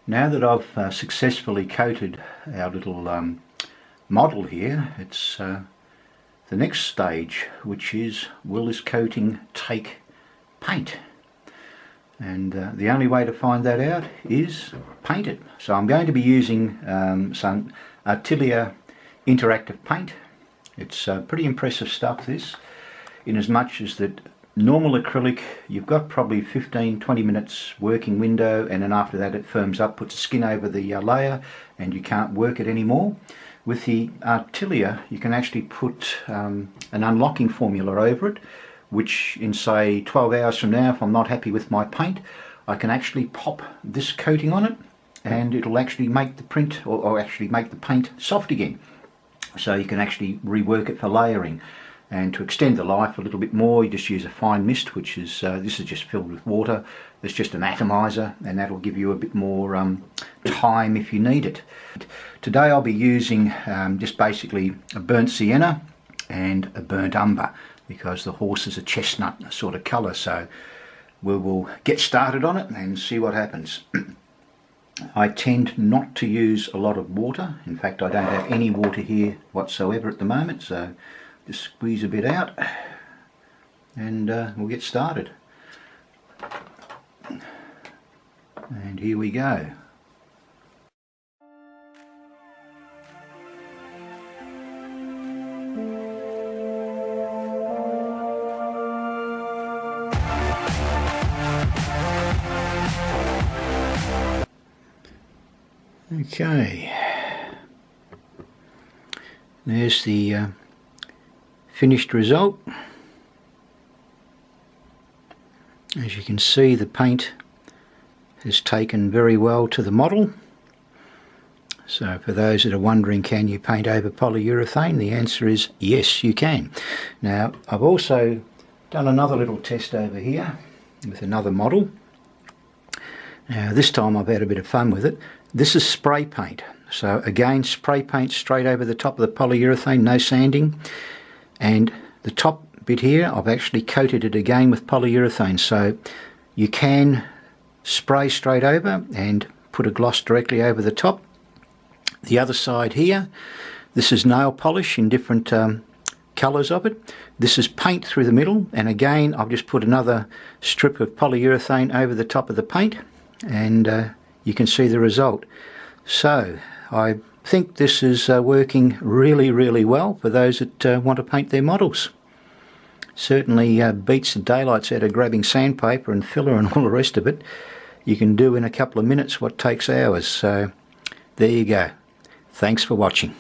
Now that I've successfully coated our little model here, it's the next stage, which is, will this coating take paint? And the only way to find that out is paint it. So I'm going to be using some Acrylic interactive paint. It's pretty impressive stuff, this, in as much as that normal acrylic, you've got probably 15-20 minutes working window, and then after that it firms up, puts skin over the layer, and you can't work it anymore. With the Acrylic, you can actually put an unlocking formula over it, which in say 12 hours from now, if I'm not happy with my paint, I can actually pop this coating on it, and it'll actually make the print, or actually make the paint soft again. So you can actually rework it for layering. And to extend the life a little bit more, you just use a fine mist, which is, this is just filled with water. It's just an atomizer, and that'll give you a bit more time if you need it. Today I'll be using just basically a burnt sienna and a burnt umber, because the horse is a chestnut sort of colour. So we will get started on it and see what happens. I tend not to use a lot of water. In fact, I don't have any water here whatsoever at the moment, so just squeeze a bit out and we'll get started. And here we go. Okay, there's the finished result. As you can see, the paint has taken very well to the model. So for those that are wondering, can you paint over polyurethane, the answer is yes, you can. Now I've also done another little test over here with another model. Now this time I've had a bit of fun with it. This is spray paint, so again, spray paint straight over the top of the polyurethane, no sanding. And the top bit here, I've actually coated it again with polyurethane, so you can spray straight over and put a gloss directly over the top. The other side here, this is nail polish in different colours of it. This is paint through the middle, and again I've just put another strip of polyurethane over the top of the paint, and you can see the result. So I think this is working really well for those that want to paint their models. Certainly beats the daylights out of grabbing sandpaper and filler and all the rest of it. You can do in a couple of minutes what takes hours. So there you go. Thanks for watching.